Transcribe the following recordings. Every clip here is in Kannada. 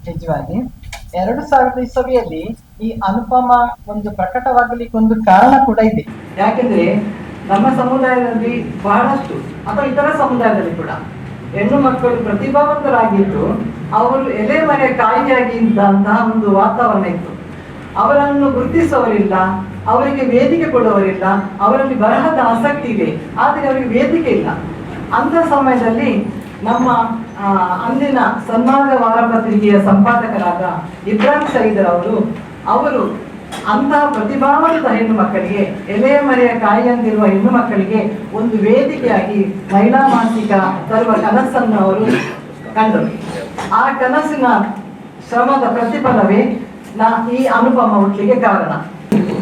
ನಿಜವಾಗಿ 2000 ಇಸವಿಯಲ್ಲಿ ಈ ಅನುಪಮ ಒಂದು ಪ್ರಕಟವಾಗಲಿಕ್ಕೆ ಒಂದು ಕಾರಣ ಕೂಡ ಇದೆ. ಯಾಕೆಂದ್ರೆ ನಮ್ಮ ಸಮುದಾಯದಲ್ಲಿ ಬಹಳಷ್ಟು ಅಥವಾ ಇತರ ಸಮುದಾಯದಲ್ಲಿ ಕೂಡ ಹೆಣ್ಣು ಮಕ್ಕಳು ಪ್ರತಿಭಾವಂತರಾಗಿದ್ದು ಅವರು ಎಲೆ ಮರೆ ಕಾಯಿಯಾಗಿ ಇದ್ದಂತಹ ಒಂದು ವಾತಾವರಣ ಇತ್ತು. ಅವರನ್ನು ಗುರುತಿಸುವವರಿಲ್ಲ, ಅವರಿಗೆ ವೇದಿಕೆ ಕೊಡುವವರಿಲ್ಲ. ಅವರಲ್ಲಿ ಬರಹದ ಆಸಕ್ತಿ ಇದೆ, ಆದರೆ ಅವರಿಗೆ ವೇದಿಕೆ ಇಲ್ಲ. ಅಂತ ಸಮಯದಲ್ಲಿ ನಮ್ಮ ಅಂದಿನ ಸನ್ಮಾರ್ಗ ವಾರಪತ್ರಿಕೆಯ ಸಂಪಾದಕರಾದ ಇಬ್ರಾಹಿಂ ಸೈದರ್ ಅವರು ಅಂತಹ ಪ್ರತಿಭಾವಂತ ಹೆಣ್ಣು ಮಕ್ಕಳಿಗೆ, ಎಲೆಯ ಮರೆಯ ಕಾಯಿಯಂತಿರುವ ಹೆಣ್ಣು ಮಕ್ಕಳಿಗೆ ಒಂದು ವೇದಿಕೆಯಾಗಿ ಮಹಿಳಾ ಮಾಸಿಕ ತರುವ ಕನಸನ್ನು ಅವರು ಕಂಡರು. ಆ ಕನಸಿನ ಶ್ರಮದ ಪ್ರತಿಫಲವೇ ಈ ಅನುಪಮ ಹುಟ್ಟಿಗೆ ಕಾರಣ.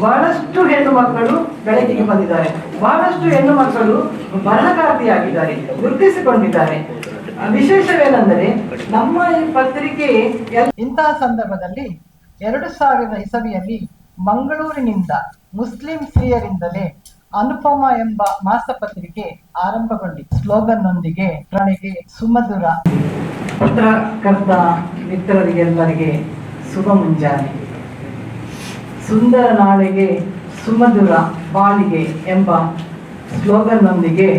ಬಹಳಷ್ಟು ಹೆಣ್ಣು ಮಕ್ಕಳು ಬೆಳಕಿಗೆ ಬಂದಿದ್ದಾರೆ, ಬಹಳಷ್ಟು ಹೆಣ್ಣು ಮಕ್ಕಳು ಬರಹಗಾರ್ತಿಯಾಗಿದ್ದಾರೆ, ಗುರುತಿಸಿಕೊಂಡಿದ್ದಾರೆ. ವಿಶೇಷವೇನೆಂದರೆ ನಮ್ಮ ಈ ಪತ್ರಿಕೆ ಇಂತಹ ಸಂದರ್ಭದಲ್ಲಿ 2000 ಇಸವಿಯಲ್ಲಿ ಮಂಗಳೂರಿನಿಂದ ಮುಸ್ಲಿಂ ಸ್ತ್ರೀಯರಿಂದಲೇ ಅನುಪಮ ಎಂಬ ಮಾಸಪತ್ರಿಕೆ ಆರಂಭಗೊಂಡಿತು. ಸ್ಲೋಗನ್ ನೊಂದಿಗೆ ಪ್ರಾಣಿಗೆ ಸುಮಧುರ. ಪತ್ರಕರ್ತ ಮಿತ್ರರಿಗೆಲ್ಲರಿಗೆ ಶುಭ ಮುಂಜಾನೆ. ಸುಂದರ ನಾಳೆಗೆ ಸುಮಧುರ ಬಾಳಿಗೆ ಎಂಬ ಸ್ಲೋಗನ್ನೊಂದಿಗೆ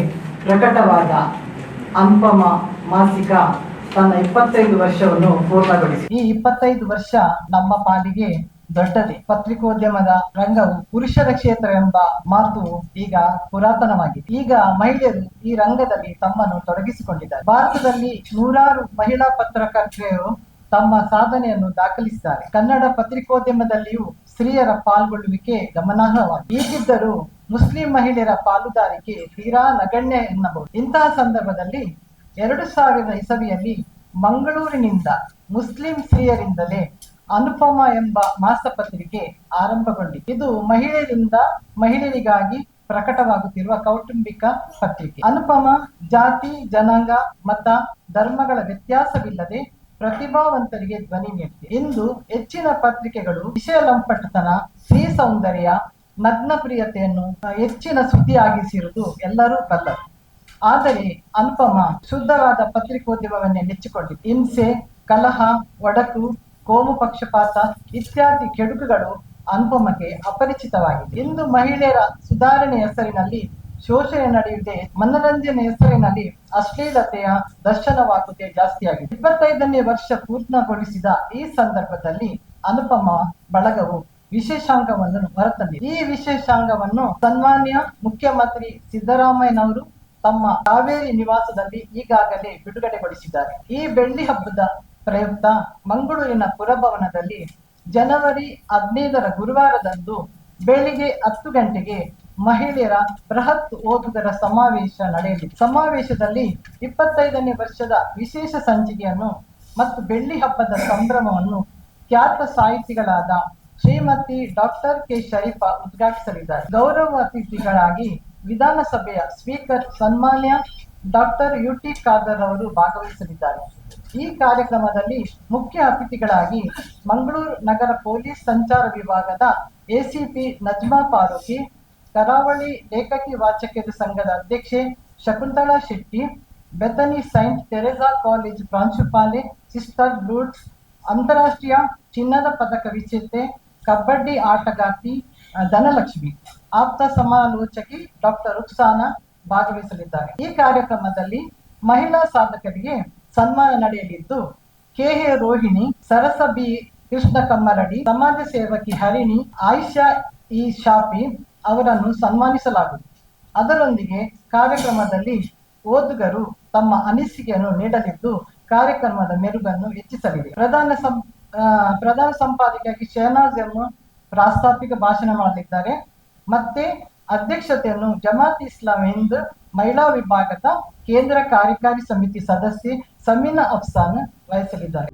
ಪ್ರಕಟವಾದ ಅನುಪಮ ಮಾಸಿಕ ತನ್ನ 25 ವರ್ಷವನ್ನು ಪೂರ್ಣಗೊಳಿಸಿ. ಈ 25 ವರ್ಷ ನಮ್ಮ ಪಾಲಿಗೆ ದೊಡ್ಡದೇ. ಪತ್ರಿಕೋದ್ಯಮದ ರಂಗವು ಪುರುಷರ ಕ್ಷೇತ್ರ ಎಂಬ ಮಾತು ಈಗ ಪುರಾತನವಾಗಿದೆ. ಈಗ ಮಹಿಳೆಯರು ಈ ರಂಗದಲ್ಲಿ ತಮ್ಮನ್ನು ತೊಡಗಿಸಿಕೊಂಡಿದ್ದಾರೆ. ಭಾರತದಲ್ಲಿ 100 ಮಹಿಳಾ ಪತ್ರಕರ್ತೆಯರು ತಮ್ಮ ಸಾಧನೆಯನ್ನು ದಾಖಲಿಸಿದ್ದಾರೆ. ಕನ್ನಡ ಪತ್ರಿಕೋದ್ಯಮದಲ್ಲಿಯೂ ಸ್ತ್ರೀಯರ ಪಾಲ್ಗೊಳ್ಳುವಿಕೆ ಗಮನಾರ್ಹವಾಗಿದೆ. ಹೀಗಿದ್ದರೂ ಮುಸ್ಲಿಂ ಮಹಿಳೆಯರ ಪಾಲುದಾರಿಕೆ ತೀರಾ ನಗಣ್ಯ ಎನ್ನಬಹುದು. ಇಂತಹ ಸಂದರ್ಭದಲ್ಲಿ 2000 ಇಸವಿಯಲ್ಲಿ ಮಂಗಳೂರಿನಿಂದ ಮುಸ್ಲಿಂ ಸ್ತ್ರೀಯರಿಂದಲೇ ಅನುಪಮ ಎಂಬ ಮಾಸಪತ್ರಿಕೆ ಆರಂಭಗೊಂಡಿತು. ಇದು ಮಹಿಳೆಯರಿಂದ ಮಹಿಳೆಯರಿಗಾಗಿ ಪ್ರಕಟವಾಗುತ್ತಿರುವ ಕೌಟುಂಬಿಕ ಪತ್ರಿಕೆ. ಅನುಪಮ ಜಾತಿ, ಜನಾಂಗ, ಮತ, ಧರ್ಮಗಳ ವ್ಯತ್ಯಾಸವಿಲ್ಲದೆ ಪ್ರತಿಭಾವಂತರಿಗೆ ಧ್ವನಿ ನೀಡಿದೆ. ಇಂದು ಹೆಚ್ಚಿನ ಪತ್ರಿಕೆಗಳು ವಿಷಯ ಲಂಪಟತನ, ಸ್ತ್ರೀ ಸೌಂದರ್ಯ, ನಗ್ನ ಪ್ರಿಯತೆಯನ್ನು ಹೆಚ್ಚಿನ ಸುದ್ದಿಯಾಗಿಸಿರುವುದು ಎಲ್ಲರೂ ಬಲ್ಲರು. ಆದರೆ ಅನುಪಮ ಶುದ್ಧವಾದ ಪತ್ರಿಕೋದ್ಯಮವನ್ನೇ ನೆಚ್ಚಿಕೊಂಡಿದೆ. ಹಿಂಸೆ, ಕಲಹ, ಒಡಕು, ಕೋಮು ಪಕ್ಷಪಾತ ಇತ್ಯಾದಿ ಕೆಡುಕುಗಳು ಅನುಪಮಗೆ ಅಪರಿಚಿತವಾಗಿದೆ. ಇಂದು ಮಹಿಳೆಯರ ಸುಧಾರಣೆ ಹೆಸರಿನಲ್ಲಿ ಶೋಷಣೆ ನಡೆಯುವುದೇ, ಮನರಂಜನೆ ಹೆಸರಿನಲ್ಲಿ ಅಶ್ಲೀಲತೆಯ ದರ್ಶನವಾಗುವುದೇ ಜಾಸ್ತಿಯಾಗಿದೆ. 25ನೇ ವರ್ಷ ಪೂರ್ಣಗೊಳಿಸಿದ ಈ ಸಂದರ್ಭದಲ್ಲಿ ಅನುಪಮ ಬಳಗವು ವಿಶೇಷಾಂಗವನ್ನು ಹೊರತಂದಿದೆ. ಈ ವಿಶೇಷಾಂಗವನ್ನು ಸನ್ಮಾನ್ಯ ಮುಖ್ಯಮಂತ್ರಿ ಸಿದ್ದರಾಮಯ್ಯನವರು ತಮ್ಮ ಕಾವೇರಿ ನಿವಾಸದಲ್ಲಿ ಈಗಾಗಲೇ ಬಿಡುಗಡೆಗೊಳಿಸಿದ್ದಾರೆ. ಈ ಬೆಳ್ಳಿ ಹಬ್ಬದ ಪ್ರಯುಕ್ತ ಮಂಗಳೂರಿನ ಪುರಭವನದಲ್ಲಿ ಜನವರಿ 15ರ ಗುರುವಾರದಂದು ಬೆಳಿಗ್ಗೆ 10 ಗಂಟೆಗೆ ಮಹಿಳೆಯರ ಬೃಹತ್ ಓದುಗರ ಸಮಾವೇಶ ನಡೆಯಲಿದೆ. ಸಮಾವೇಶದಲ್ಲಿ 25ನೇ ವರ್ಷದ ವಿಶೇಷ ಸಂಚಿಕೆಯನ್ನು ಮತ್ತು ಬೆಳ್ಳಿ ಹಬ್ಬದ ಸಂಭ್ರಮವನ್ನು ಖ್ಯಾತ ಸಾಹಿತಿಗಳಾದ ಶ್ರೀಮತಿ ಡಾಕ್ಟರ್ ಕೆ ಶರೀಫಾ ಉದ್ಘಾಟಿಸಲಿದ್ದಾರೆ. ಗೌರವ ಅತಿಥಿಗಳಾಗಿ ವಿಧಾನಸಭೆಯ ಸ್ಪೀಕರ್ ಸನ್ಮಾನ್ಯ ಡಾಕ್ಟರ್ ಯುಟಿ ಖಾದರ್ ಅವರು ಭಾಗವಹಿಸಲಿದ್ದಾರೆ. ಈ ಕಾರ್ಯಕ್ರಮದಲ್ಲಿ ಮುಖ್ಯ ಅತಿಥಿಗಳಾಗಿ ಮಂಗಳೂರು ನಗರ ಪೊಲೀಸ್ ಸಂಚಾರ ವಿಭಾಗದ ಎಸಿಪಿ ನಜ್ಮಾ ಫಾರೂಕಿ, ಕರಾವಳಿ ಲೇಖಕಿ ವಾಚಕರ ಸಂಘದ ಅಧ್ಯಕ್ಷೆ Shakuntala Shetty, Bethany Saint Teresa college ಪ್ರಾಂಶುಪಾಲೆ ಸಿಸ್ಟರ್ ಬ್ಲೂಡ್ಸ್, ಅಂತಾರಾಷ್ಟ್ರೀಯ ಚಿನ್ನದ ಪದಕ ವಿಜೇತೆ ಕಬಡ್ಡಿ ಆಟಗಾರ್ತಿ ಧನಲಕ್ಷ್ಮಿ, ಆಪ್ತ ಸಮಾಲೋಚಕಿ ಡಾಕ್ಟರ್ ರುಕ್ಸಾನಾ ಭಾಗವಹಿಸಲಿದ್ದಾರೆ. ಈ ಕಾರ್ಯಕ್ರಮದಲ್ಲಿ ಮಹಿಳಾ ಸಾಧಕರಿಗೆ ಸನ್ಮಾನ ನಡೆಯಲಿದ್ದು, ಕೆಎ ರೋಹಿಣಿ, ಸರಸ ಬಿ ಕೃಷ್ಣ ಕಮ್ಮರಡಿ, ಸಮಾಜ ಸೇವಕಿ ಹರಿಣಿ, ಆಯಿಷಾ ಇ ಶಾಫಿ ಅವರನ್ನು ಸನ್ಮಾನಿಸಲಾಗುವುದು. ಅದರೊಂದಿಗೆ ಕಾರ್ಯಕ್ರಮದಲ್ಲಿ ಓದುಗರು ತಮ್ಮ ಅನಿಸಿಕೆಯನ್ನು ನೀಡಲಿದ್ದು ಕಾರ್ಯಕ್ರಮದ ಮೆರುಗನ್ನು ಹೆಚ್ಚಿಸಲಿದೆ. ಪ್ರಧಾನ ಸಂಪಾದಕಿಯಾಗಿ ಶಹನಾಜ್ ಎಂ ಪ್ರಾಸ್ತಾವಿಕ ಭಾಷಣ ಮಾಡಲಿದ್ದಾರೆ. ಮತ್ತೆ ಅಧ್ಯಕ್ಷತೆಯನ್ನು ಜಮಾತ್ ಇಸ್ಲಾಂ ಹಿಂದ್ ಮಹಿಳಾ ವಿಭಾಗದ ಕೇಂದ್ರ ಕಾರ್ಯಕಾರಿ ಸಮಿತಿ ಸದಸ್ಯೆ ಸಮೀನಾ ಅಫ್ಸಾನ್ ವಹಿಸಲಿದ್ದಾರೆ.